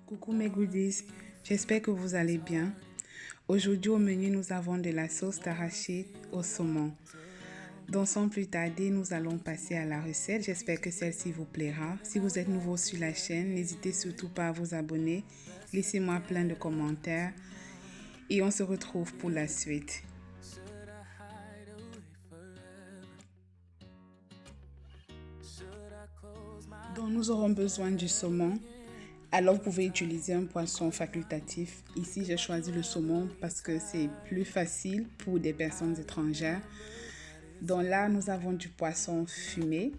Coucou mes goodies, j'espère que vous allez bien. Aujourd'hui au menu, nous avons de la sauce d'arachide au saumon. Donc sans plus tarder, nous allons passer à la recette. J'espère que celle-ci vous plaira. Si vous êtes nouveau sur la chaîne, n'hésitez surtout pas à vous abonner. Laissez-moi plein de commentaires et on se retrouve pour la suite. Donc nous aurons besoin du saumon. Alors vous pouvez utiliser un poisson facultatif. Ici j'ai choisi le saumon parce que c'est plus facile pour des personnes étrangères. Donc là nous avons du poisson fumé.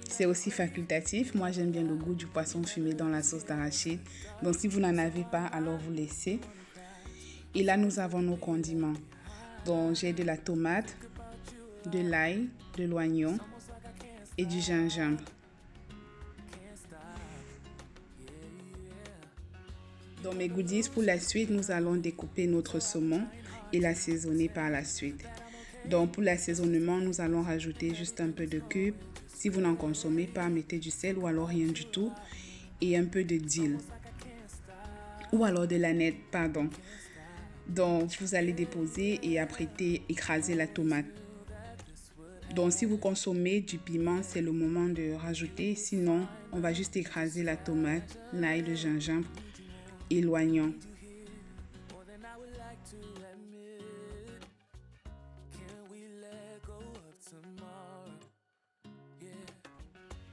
C'est aussi facultatif. Moi j'aime bien le goût du poisson fumé dans la sauce d'arachide. Donc si vous n'en avez pas, alors vous laissez. Et là nous avons nos condiments. Donc j'ai de la tomate, de l'ail, de l'oignon et du gingembre. Dans mes goodies, pour la suite, nous allons découper notre saumon et l'assaisonner par la suite. Donc pour l'assaisonnement, nous allons rajouter juste un peu de cube. Si vous n'en consommez pas, mettez du sel ou alors rien du tout. Et un peu de dill. Ou alors de l'aneth, pardon. Donc vous allez déposer et apprêter, écraser la tomate. Donc si vous consommez du piment, c'est le moment de rajouter. Sinon, on va juste écraser la tomate, l'ail, le gingembre et l'oignon.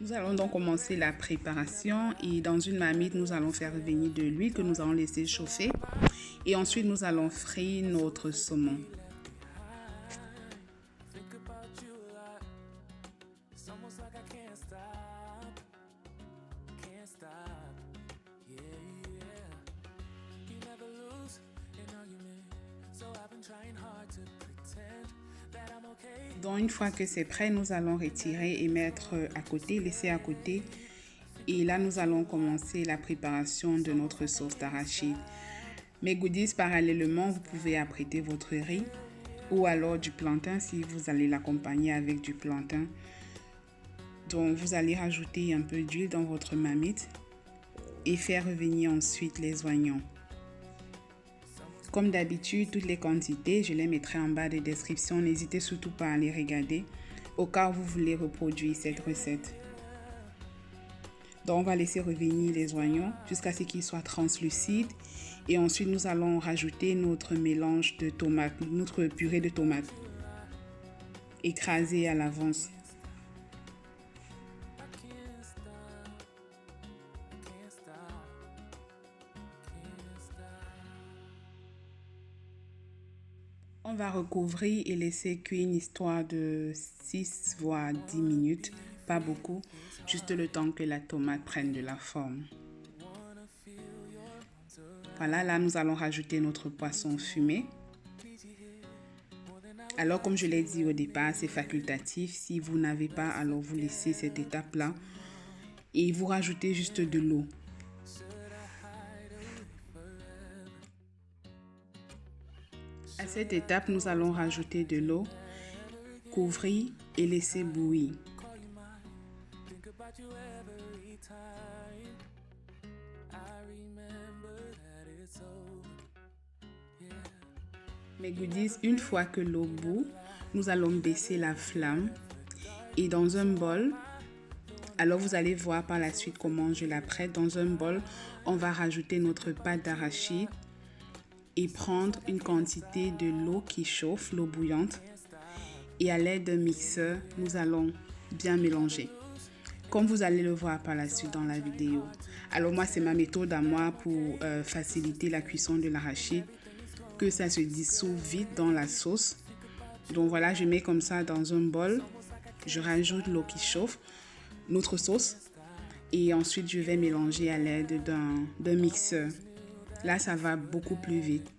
Nous allons donc commencer la préparation et dans une marmite, nous allons faire revenir de l'huile que nous allons laisser chauffer et ensuite nous allons frire notre saumon. Donc une fois que c'est prêt, nous allons retirer et mettre à côté, laisser à côté. Et là, nous allons commencer la préparation de notre sauce d'arachide. Mes goodies, parallèlement, vous pouvez apprêter votre riz ou alors du plantain si vous allez l'accompagner avec du plantain. Donc vous allez rajouter un peu d'huile dans votre marmite et faire revenir ensuite les oignons. Comme d'habitude, toutes les quantités, je les mettrai en bas de description. N'hésitez surtout pas à les regarder au cas où vous voulez reproduire cette recette. Donc, on va laisser revenir les oignons jusqu'à ce qu'ils soient translucides. Et ensuite, nous allons rajouter notre mélange de tomates, notre purée de tomates écrasée à l'avance. On va recouvrir et laisser cuire une histoire de 6 voire 10 minutes, pas beaucoup, juste le temps que la tomate prenne de la forme. Voilà, là nous allons rajouter notre poisson fumé. Alors comme je l'ai dit au départ, c'est facultatif. Si vous n'avez pas, alors vous laissez cette étape-là et vous rajoutez juste de l'eau. À cette étape, nous allons rajouter de l'eau, couvrir et laisser bouillir. Mes goodies, une fois que l'eau bout, nous allons baisser la flamme et dans un bol, alors vous allez voir par la suite comment je la prête. Dans un bol, on va rajouter notre pâte d'arachide et prendre une quantité de l'eau qui chauffe, l'eau bouillante. Et à l'aide d'un mixeur, nous allons bien mélanger. Comme vous allez le voir par la suite dans la vidéo. Alors moi, c'est ma méthode à moi pour faciliter la cuisson de l'arachide, que ça se dissout vite dans la sauce. Donc voilà, je mets comme ça dans un bol. Je rajoute l'eau qui chauffe, notre sauce. Et ensuite, je vais mélanger à l'aide d'un mixeur. Là, ça va beaucoup plus vite.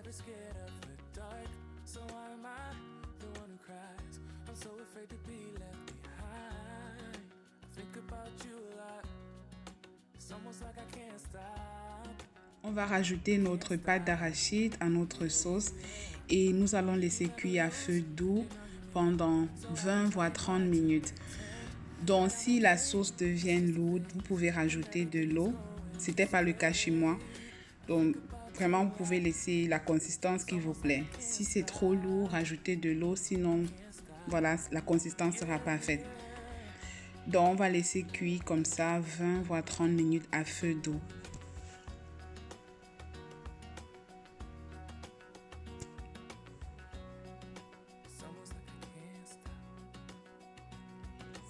Scared of the dark, so why am I the one who cries? I'm so afraid to be left behind. On va rajouter notre pâte d'arachide à notre sauce et nous allons laisser cuire à feu doux pendant 20 voire 30 minutes. Donc si la sauce devient lourde, vous pouvez rajouter de l'eau. C'était pas le cas chez moi. Donc vraiment vous pouvez laisser la consistance qui vous plaît. Si c'est trop lourd, rajoutez de l'eau, sinon voilà, la consistance sera parfaite. Donc on va laisser cuire comme ça 20 voire 30 minutes à feu doux.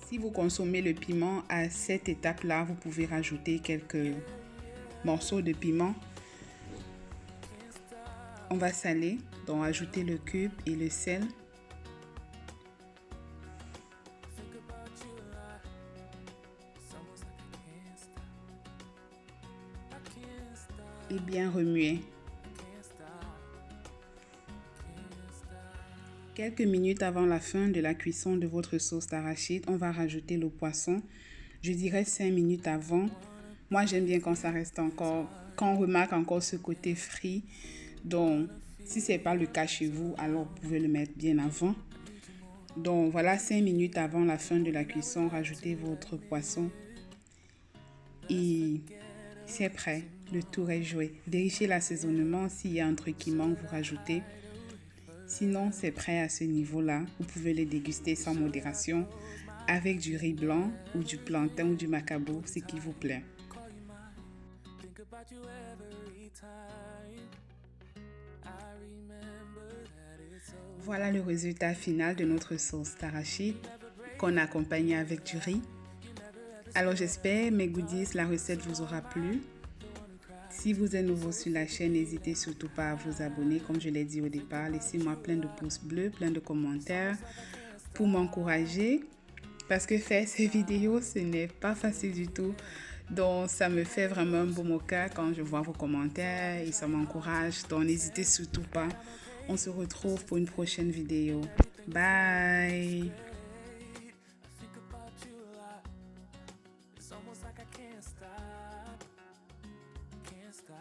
Si vous consommez le piment à cette étape-là, vous pouvez rajouter quelques morceaux de piment. On va saler, donc ajouter le cube et le sel. Et bien remuer. Quelques minutes avant la fin de la cuisson de votre sauce d'arachide, on va rajouter le poisson. Je dirais 5 minutes avant. Moi, j'aime bien quand ça reste encore, quand on remarque encore ce côté frit. Donc, si ce n'est pas le cas chez vous, alors vous pouvez le mettre bien avant. Donc, voilà, 5 minutes avant la fin de la cuisson, rajoutez votre poisson. Et c'est prêt. Le tour est joué. Vérifiez l'assaisonnement. S'il y a un truc qui manque, vous rajoutez. Sinon, c'est prêt à ce niveau-là. Vous pouvez les déguster sans modération avec du riz blanc ou du plantain ou du macabo, ce qui vous plaît. Voilà le résultat final de notre sauce d'arachide qu'on a accompagné avec du riz. Alors j'espère, mes goodies, la recette vous aura plu. Si vous êtes nouveau sur la chaîne, n'hésitez surtout pas à vous abonner. Comme je l'ai dit au départ, laissez-moi plein de pouces bleus, plein de commentaires pour m'encourager. Parce que faire ces vidéos, ce n'est pas facile du tout. Donc, ça me fait vraiment un baume au cœur quand je vois vos commentaires et ça m'encourage. Donc, n'hésitez surtout pas. On se retrouve pour une prochaine vidéo. Bye! Can't stop.